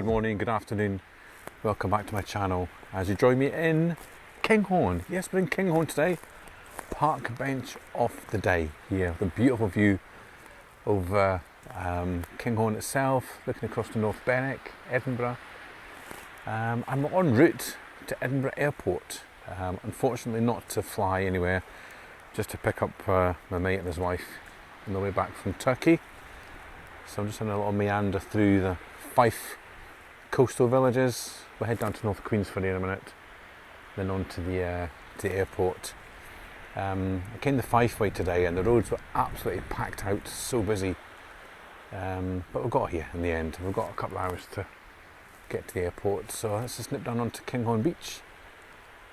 good morning, good afternoon. Welcome back to my channel as you join me in Kinghorn. Yes, we're in Kinghorn today. Park bench of the day here. The beautiful view over Kinghorn itself, looking across to North Berwick, Edinburgh. I'm en route to Edinburgh Airport. Unfortunately not to fly anywhere, just to pick up my mate and his wife on the way back from Turkey. So I'm just on a little meander through the Fife coastal villages. We'll head down to North Queensferry in a minute, then on to the airport. I came the Fife way today and the roads were absolutely packed out, so busy. But we got here in the end. We've got a couple of hours to get to the airport, so let's just nip down onto Kinghorn Beach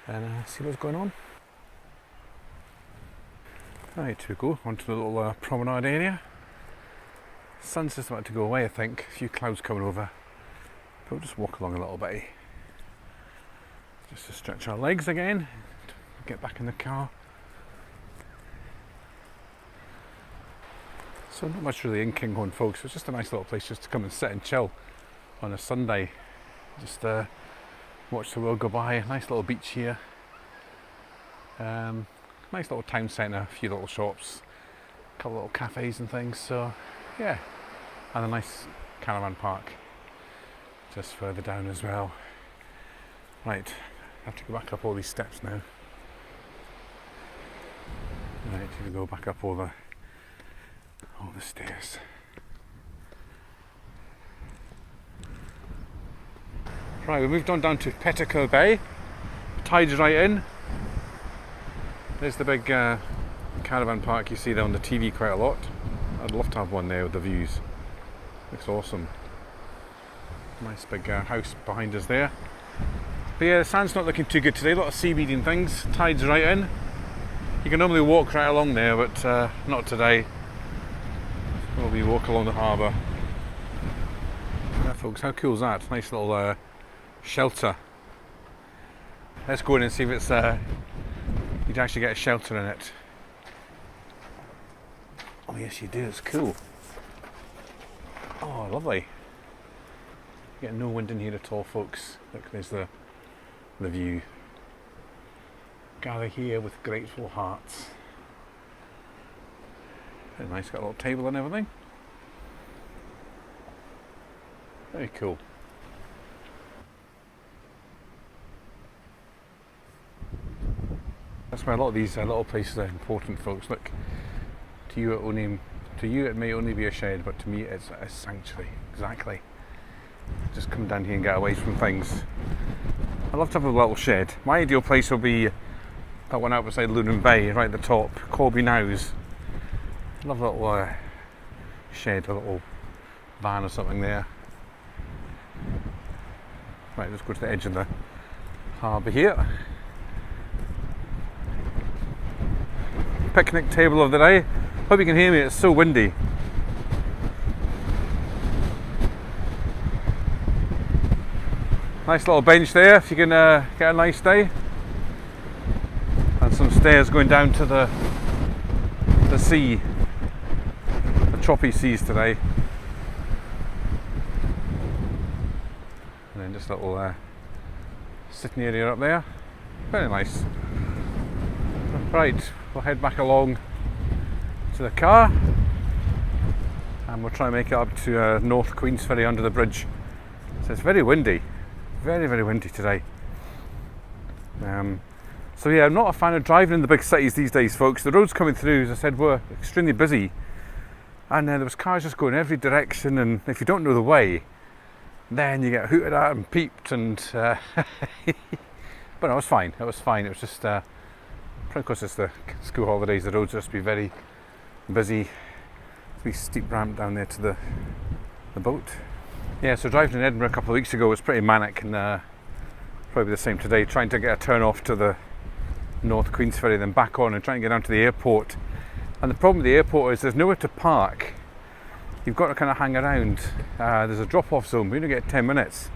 and see what's going on. Right, here we go, onto the little promenade area. Sun's just about to go away, I think. A few clouds coming over. But we'll just walk along a little bit. Just to stretch our legs again. Get back in the car. So not much really in Kinghorn, folks. It's just a nice little place just to come and sit and chill on a Sunday. Just watch the world go by. A nice little beach here. Nice little town centre. A few little shops. A couple of little cafes and things. So yeah, and a nice caravan park just further down as well. Right, I have to go back up all these steps now. Right, here we go, back up all the stairs. Right, we moved on down to Pettycur Bay. Tide's right in. There's the big caravan park you see there on the TV quite a lot. I'd love to have one there with the views. Looks awesome. Nice big house behind us there. But yeah, the sand's not looking too good today. A lot of seaweed and things. Tide's right in. You can normally walk right along there, but not today. We'll be walk along the harbour. Yeah, folks, how cool is that? Nice little shelter. Let's go in and see if it's you'd actually get a shelter in it. Oh yes, you do. It's cool. Oh, lovely. You get no wind in here at all, folks. Look, there's the view. Gather here with grateful hearts. Very nice. Got a little table and everything. Very cool. That's why a lot of these little places are important, folks. Look. To you it may only be a shed, but to me it's a sanctuary. Exactly. Just come down here and get away from things. I love to have a little shed. My ideal place will be that one out beside Lunan Bay, right at the top, Corby Nows. Love a little shed, a little van or something there. Right, let's go to the edge of the harbour here. Picnic table of the day. Hope you can hear me, it's so windy. Nice little bench there if you can get a nice day. And some stairs going down to the sea. The choppy seas today. And then just a little sitting area up there. Very nice. Right, we'll head back along to the car and we'll try and make it up to North Queensferry under the bridge. So it's very windy, very windy today. So yeah, I'm not a fan of driving in the big cities these days, folks. The roads coming through, as I said, were extremely busy and there was cars just going every direction, and if you don't know the way then you get hooted at and peeped and but no, it was fine. It was just probably because it's the school holidays, the roads just be very busy. Wee steep ramp down there to the boat. Yeah, so driving in Edinburgh a couple of weeks ago was pretty manic, and probably the same today, trying to get a turn off to the North Queensferry, then back on and trying to get down to the airport. And the problem with the airport is there's nowhere to park. You've got to kind of hang around. There's a drop-off zone, but you only get 10 minutes.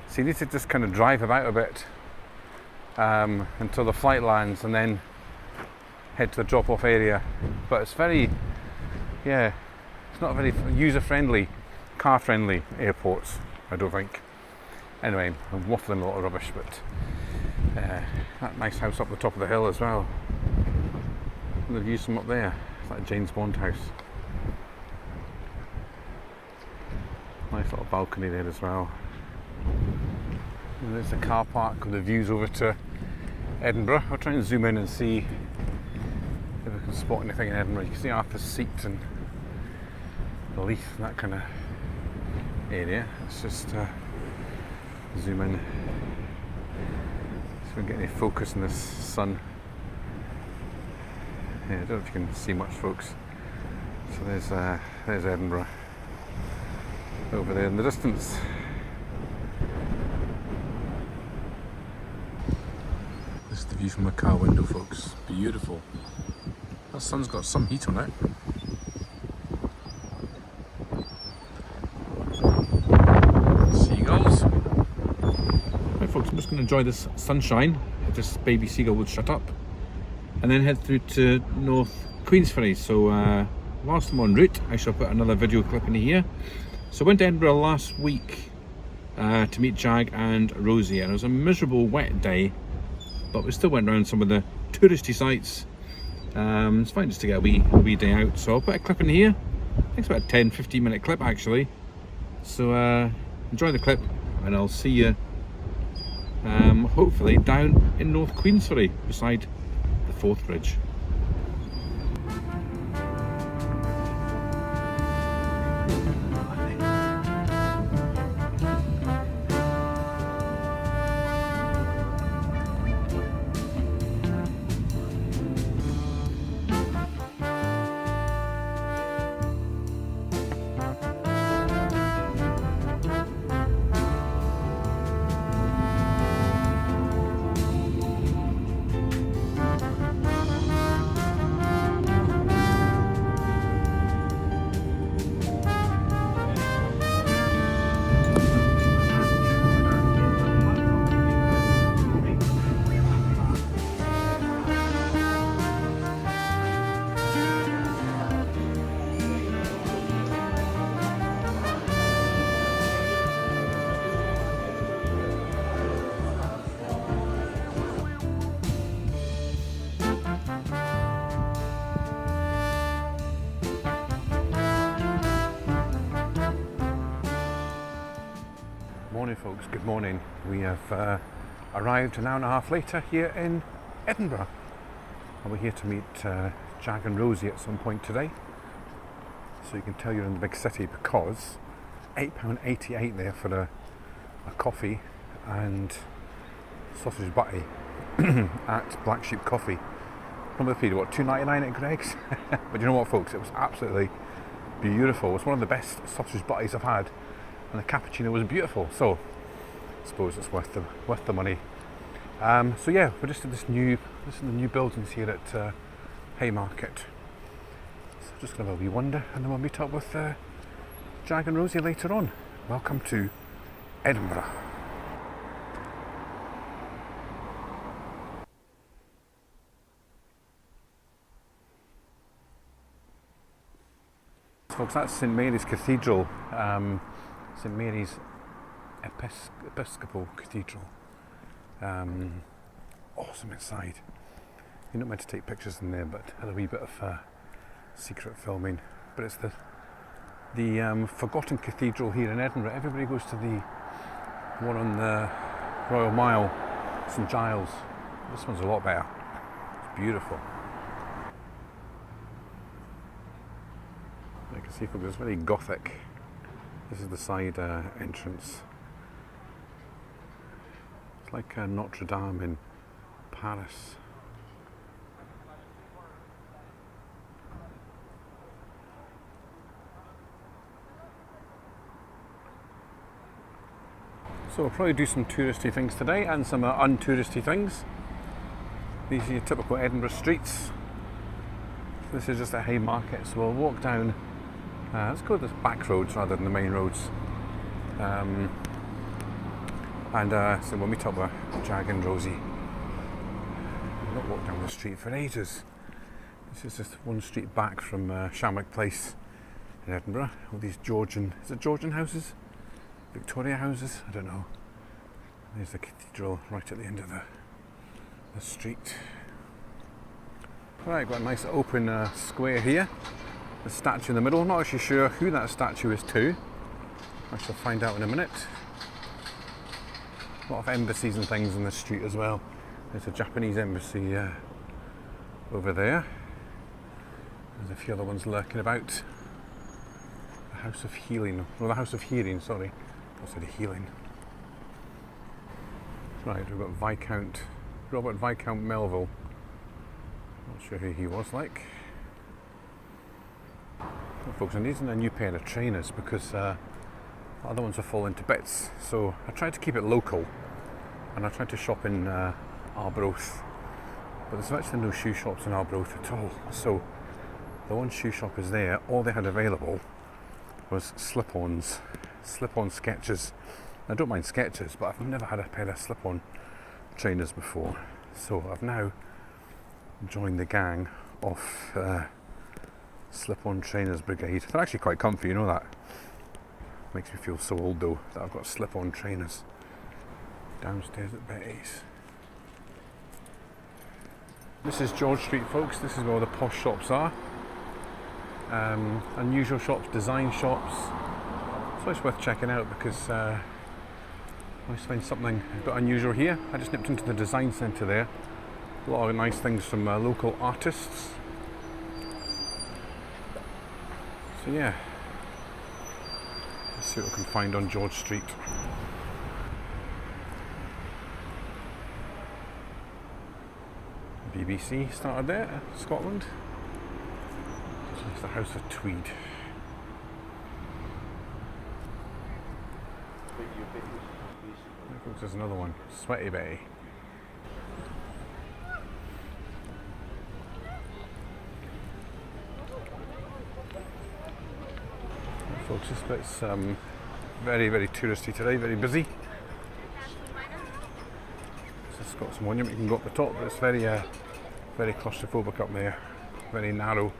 So you need to just kind of drive about a bit until the flight lands and then head to the drop-off area. But it's it's not very user-friendly, car-friendly airports. I don't think. Anyway, I'm waffling a lot of rubbish, but that nice house up the top of the hill as well. And the views from up there. It's like a James Bond house. Nice little balcony there as well. And there's the car park with the views over to Edinburgh. I'll try and zoom in and see if we can spot anything in Edinburgh. You can see Arthur's Seat and the Leaf and that kind of area. Let's just zoom in. See if we can get any focus in this sun. Yeah, I don't know if you can see much, folks. So there's Edinburgh over there in the distance. This is the view from my car window, folks. Beautiful. That sun's got some heat on it. Seagulls. Right, folks, I'm just going to enjoy this sunshine. If this baby seagull would shut up. And then head through to North Queensferry. So whilst I'm en route, I shall put another video clip in here. So I went to Edinburgh last week to meet Jag and Rosie, and it was a miserable wet day, but we still went around some of the touristy sites. It's fine just to get a wee day out. So I'll put a clip in here. I think it's about a 10-15 minute clip actually. So enjoy the clip, and I'll see you hopefully down in North Queensferry beside the Forth Bridge. Morning, folks, good morning. We have arrived an hour and a half later here in Edinburgh, and we're here to meet Jag and Rosie at some point today, so you can tell you're in the big city, because £8.88 there for a coffee and sausage butty at Black Sheep Coffee. Probably paid what, $2.99 at Greg's? But you know what, folks, it was absolutely beautiful. It was one of the best sausage butties I've had, and the cappuccino was beautiful, so I suppose it's worth the money. So yeah, we're just in this is the new buildings here at Haymarket. So just gonna have a wee wander, and then we'll meet up with Jag and Rosie later on. Welcome to Edinburgh. Folks, that's St Mary's Cathedral. St Mary's Episcopal Cathedral. Awesome inside. You're not meant to take pictures in there, but had a wee bit of secret filming. But it's the forgotten cathedral here in Edinburgh. Everybody goes to the one on the Royal Mile, St Giles. This one's a lot better. It's beautiful. You can see, folks, it's very gothic. This is the side entrance. It's like Notre Dame in Paris. So we'll probably do some touristy things today and some untouristy things. These are your typical Edinburgh streets. This is just a Haymarket, so we'll walk down. Let's go to the back roads rather than the main roads. So we'll meet up with Jag and Rosie. We'll not walk down the street for ages. This is just one street back from Shamrock Place in Edinburgh. All these Georgian, is it Georgian houses? Victoria houses, I don't know. There's the cathedral right at the end of the street. Right, got a nice open square here. The statue in the middle. Not actually sure who that statue is to. I shall find out in a minute. A lot of embassies and things in the street as well. There's a Japanese embassy over there. There's a few other ones lurking about. The House of Healing. No, the House of Hearing, sorry. I said Healing. Right, we've got Viscount Robert Viscount Melville. Not sure who he was like. Well, folks, I'm using a new pair of trainers because other ones are falling to bits. So I tried to keep it local, and I tried to shop in Arbroath, but there's actually no shoe shops in Arbroath at all. So the one shoe shop is there. All they had available was slip-ons, slip-on Skechers. I don't mind Skechers, but I've never had a pair of slip-on trainers before. So I've now joined the gang of slip-on trainers brigade. They're actually quite comfy, you know that. Makes me feel so old though that I've got slip-on trainers. Downstairs at Betty's. This is George Street, folks. This is where all the posh shops are. Unusual shops, design shops. It's always worth checking out because I always find something a bit unusual here. I just nipped into the design centre there. A lot of nice things from local artists. So yeah, let's see what we can find on George Street. BBC started there, Scotland. It's the House of Tweed. There's another one, Sweaty Bay. Folks, this bit's very, very touristy today, very busy. It's a Scots monument, you can go up the top, but it's very, very claustrophobic up there, very narrow.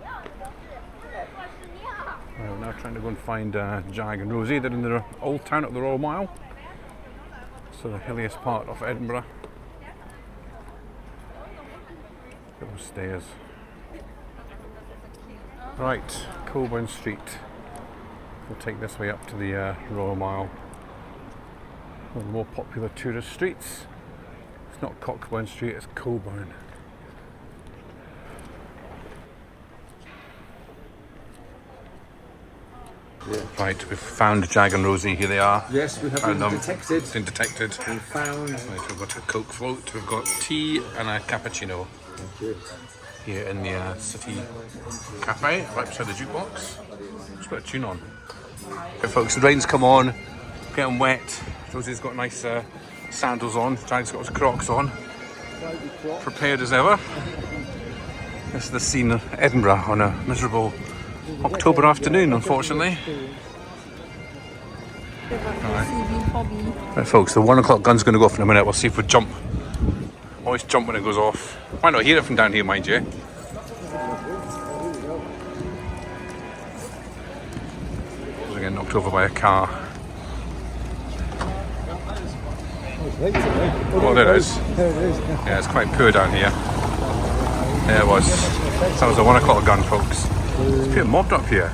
We're now trying to go and find Jag and Rosie. They're in the old town at the Royal Mile, so the hilliest part of Edinburgh. Little stairs. Right, Coburn Street. We'll take this way up to the Royal Mile. One of the more popular tourist streets. It's not Cockburn Street, it's Coburn. Yeah. Right, we've found Jag and Rosie. Here they are. Yes, we have been detected. Been detected. We found. Right, we've got a Coke float. We've got tea and a cappuccino. Thank you. Here in the City Cafe, right beside the jukebox. Just put a tune on. Okay, folks, the rain's come on, getting wet. Rosie's got nice sandals on. Jag's got his Crocs on. Prepared as ever. This is the scene of Edinburgh on a miserable October afternoon, unfortunately. Right, folks, the 1 o'clock gun's going to go off in a minute. We'll see if we jump. Always jump when it goes off. Might not hear it from down here, mind you. We're getting knocked over by a car. Oh, there it is. Yeah, it's quite poor down here. There it was. That was a 1 o'clock gun, folks. It's pretty mobbed up here.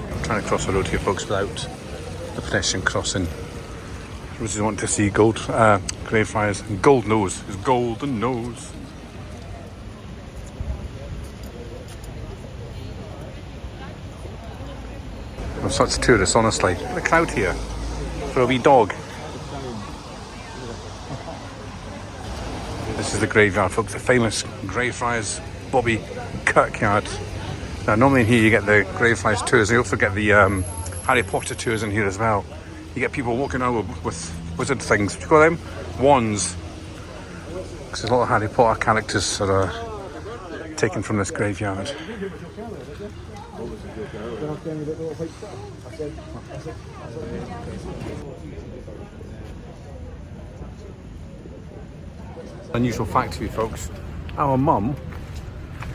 I'm trying to cross the road here, folks, without the pedestrian crossing. We just want to see greyfriars and gold nose. His golden nose. I'm such tourists, honestly. Look at the crowd here for a wee dog. This is the graveyard, folks, the famous Greyfriars Bobby Kirkyard. Now, normally in here you get the Greyfriars tours, and you also get the Harry Potter tours in here as well. You get people walking around with wizard things. What do you call them? Wands. Because there's a lot of Harry Potter characters that are taken from this graveyard. Unusual fact to you folks, our mum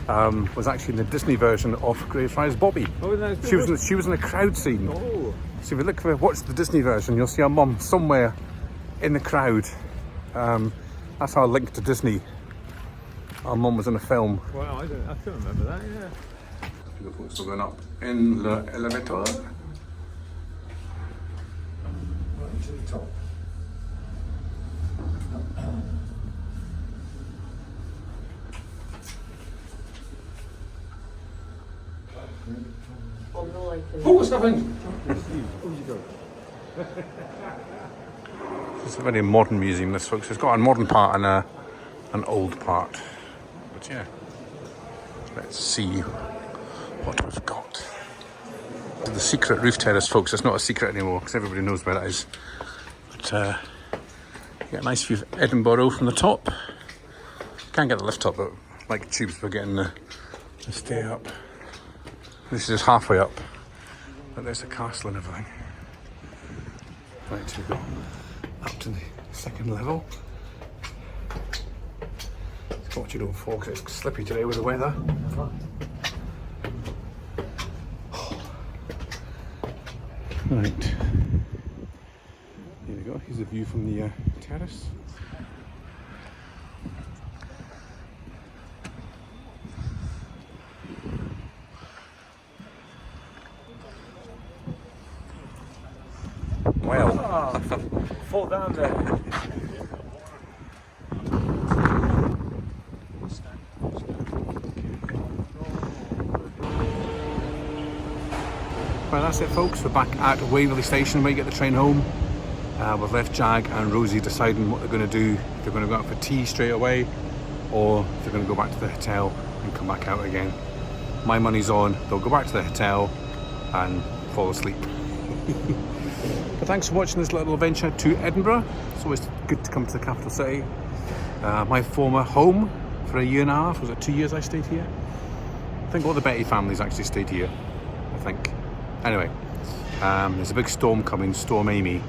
was actually in the Disney version of Greyfriars Bobby. Oh, that's She was in a crowd scene. Oh. So if you watch the Disney version, you'll see her mum somewhere in the crowd. That's our link to Disney. Our mum was in a film. Wow, I still remember that, yeah. Beautiful. So going up in the elevator. Right to the top. Oh, what's happening? It's a very modern museum, this, folks. It's got a modern part and an old part. But yeah, let's see what we've got. The secret roof terrace, folks. It's not a secret anymore because everybody knows where that is. But you get a nice view of Edinburgh from the top. Can't get the lift up, but like tubes, we're getting the stair up. This is just halfway up, but there's the castle and everything. Right, so we go up to the second level. Let's watch it all fall because it's slippy today with the weather. Right, here we go. Here's a view from the terrace. Well, Fall down there. well, that's it, folks. We're back at Waverley Station. We get the train home. We've left Jag and Rosie deciding what they're going to do. If they're going to go out for tea straight away, or if they're going to go back to the hotel and come back out again. My money's on. They'll go back to the hotel and fall asleep. But thanks for watching this little adventure to Edinburgh. It's always good to come to the capital city. My former home for a year and a half. Was it 2 years I stayed here? I think all the Betty families actually stayed here, I think. Anyway, there's a big storm coming, Storm Amy.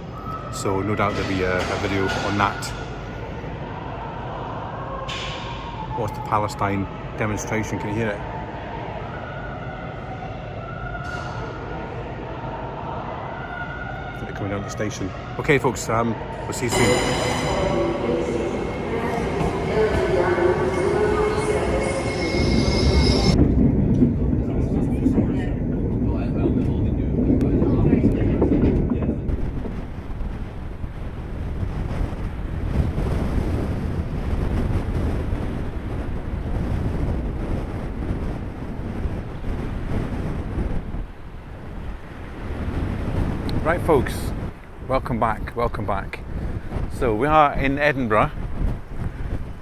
So no doubt there'll be a video on that. What's the Palestine demonstration? Can you hear it? Coming down to the station. Okay, folks, we'll see you soon. Right, folks, welcome back. So we are in Edinburgh,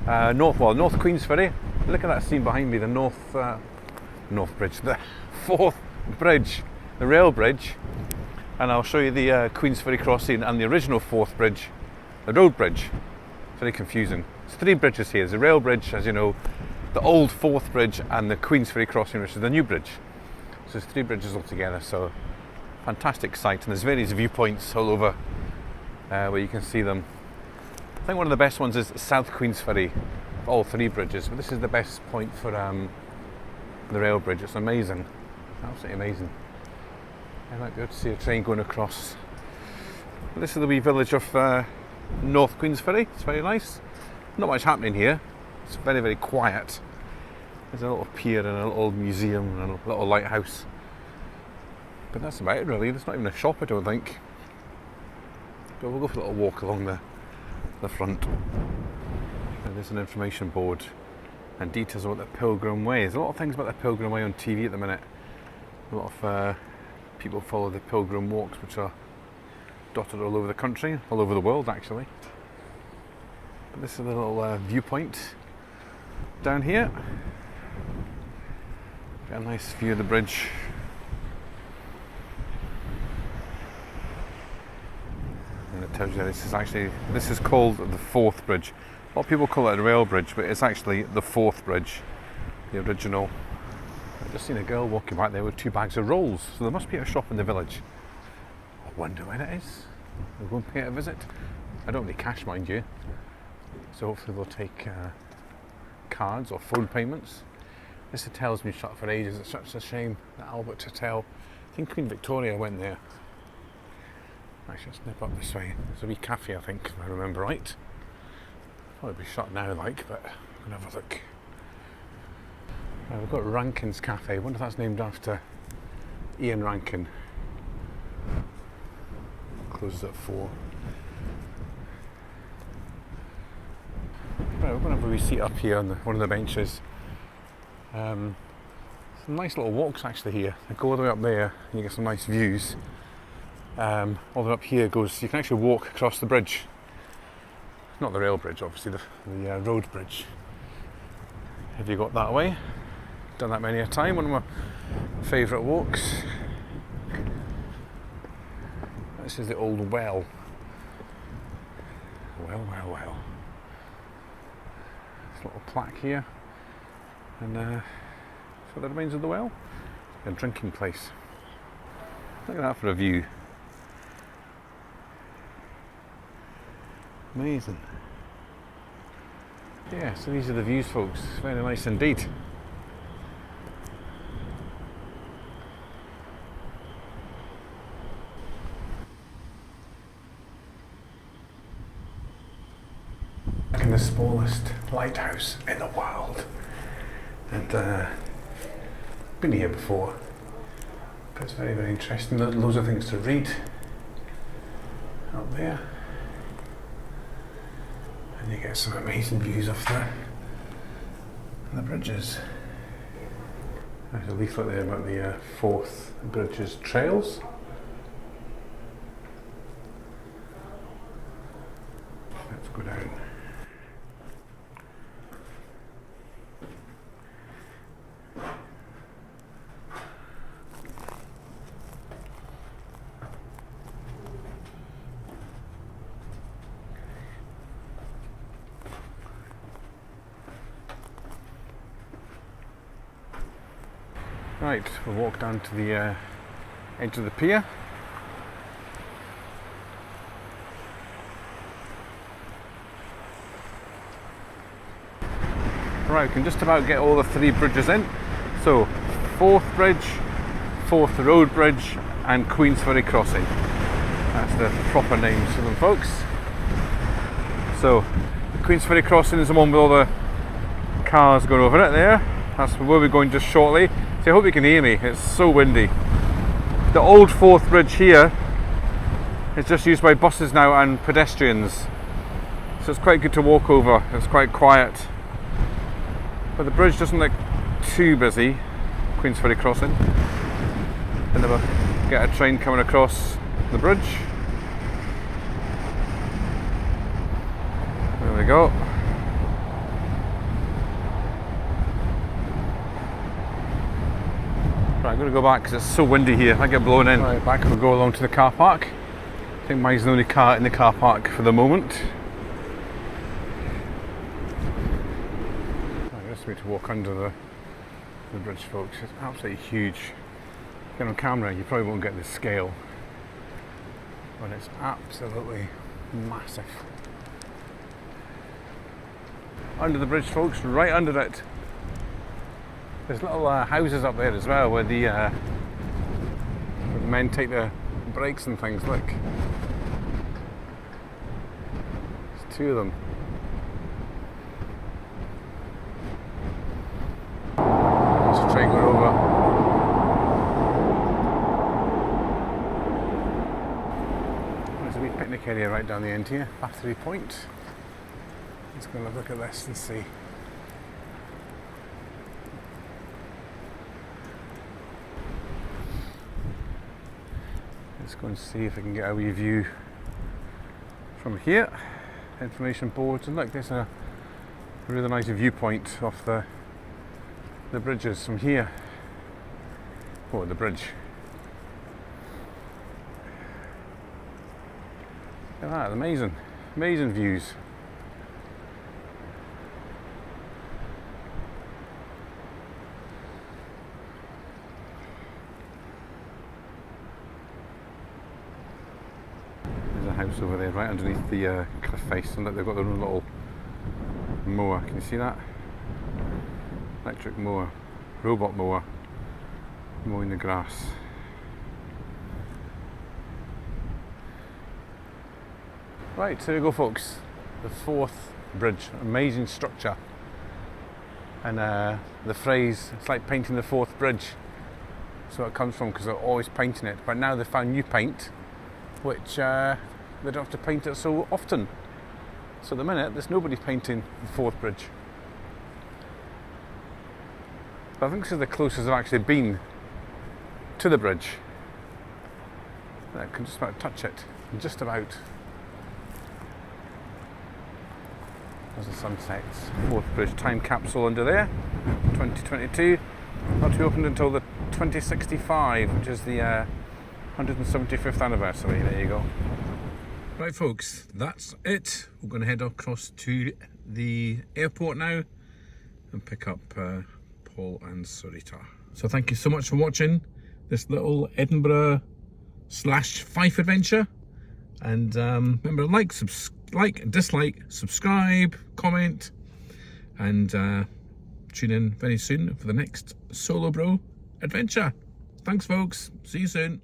North Queensferry. Look at that scene behind me, the North Bridge, the fourth bridge, the rail bridge, and I'll show you the Queensferry crossing and the original fourth bridge, the road bridge. It's very confusing. There's three bridges here. There's the rail bridge, as you know, the old fourth bridge, and the Queensferry crossing, which is the new bridge. So there's three bridges altogether. So fantastic sight, and there's various viewpoints all over where you can see them. I think one of the best ones is South Queensferry, all three bridges, but this is the best point for the rail bridge. It's amazing, absolutely amazing. I might be able to see a train going across. But this is the wee village of North Queensferry. It's very nice. Not much happening here. It's very, very quiet. There's a little pier and a little museum and a little lighthouse. But that's about it, really. There's not even a shop, I don't think. But we'll go for a little walk along the front. And there's an information board and details about the Pilgrim Way. There's a lot of things about the Pilgrim Way on TV at the minute. A lot of people follow the Pilgrim walks, which are dotted all over the country, all over the world, actually. But this is a little viewpoint down here. Got a nice view of the bridge. And it tells you that this is called the fourth bridge. A lot of people call it a rail bridge, but it's actually the fourth bridge, the original. I've just seen a girl walking back there with 2 bags of rolls, so there must be a shop in the village. I wonder when it is. We'll go and pay it a visit. I don't need cash, mind you, so hopefully they'll take cards or phone payments. This hotel's been shut for ages. It's such a shame. The Albert Hotel. I think Queen Victoria went there. Actually, let's nip up this way. There's a wee cafe, I think, if I remember right. Probably be shut now, like, but we'll have a look. Right, we've got Rankin's Cafe. I wonder if that's named after Ian Rankin. Closes at 4. Right, we're going to have a wee seat up here on one of the benches. Some nice little walks actually here. I go all the way up there and you get some nice views. All the way up here goes, you can actually walk across the bridge. Not the rail bridge, obviously, the road bridge. Have you got that way? Done that many a time, one of my favourite walks. This is the old well. Well. This little plaque here. And so the remains of the well. A drinking place. Look at that for a view. Amazing. Yeah, so these are the views, folks. Very nice indeed. In the smallest lighthouse in the world. And been here before, but it's very, very interesting. There's loads of things to read up there, and you get some amazing views of the bridges. There's a leaflet there about the Forth Bridges Trails. Let's go down. Right, we'll walk down to the edge of the pier. Right, we can just about get all the 3 bridges in. So, Forth Bridge, Forth Road Bridge and Queensferry Crossing. That's the proper names for them, folks. So, the Queensferry Crossing is the one with all the cars going over it there. That's where we're going just shortly. So I hope you can hear me, it's so windy. The old Forth Bridge here is just used by buses now and pedestrians. So it's quite good to walk over, it's quite quiet. But the bridge doesn't look too busy, Queensferry Crossing. And then we'll get a train coming across the bridge. There we go. Right, I'm going to go back because it's so windy here, I get blown in. Right, back we'll go along to the car park. I think mine's the only car in the car park for the moment. I guess we need to walk under the bridge, folks. It's absolutely huge. Get on camera, you probably won't get the scale, but it's absolutely massive. Under the bridge, folks, right under it. There's little houses up there as well where the men take their breaks and things. Look, there's 2 of them. There's a train going over. There's a wee picnic area right down the end here, Battery Point. Let's go and have a look at this and see. Let's go and see if I can get a wee view from here. Information boards, and look, there's a really nice viewpoint of the bridges from here. Oh, the bridge. Look at that, amazing, amazing views. House over there right underneath the cliff face, and look, they've got their own little mower. Can you see that? Electric mower. robot mower mowing the grass. Right, so there we go folks, the Forth Bridge, amazing structure. And the phrase, it's like painting the Forth Bridge. So it comes from, because they're always painting it, but now they've found new paint, which they don't have to paint it so often. So at the minute, there's nobody painting the Forth Bridge. But I think this is the closest I've actually been to the bridge. I can just about touch it, just about. As the sun sets, Forth Bridge time capsule under there, 2022. Not to be opened until the 2065, which is the 175th anniversary. There you go. Right folks, that's it. We're going to head across to the airport now and pick up Paul and Sarita. So thank you so much for watching this little Edinburgh / Fife adventure. And remember, like, dislike, subscribe, comment, and tune in very soon for the next Solo Bro adventure. Thanks folks, see you soon.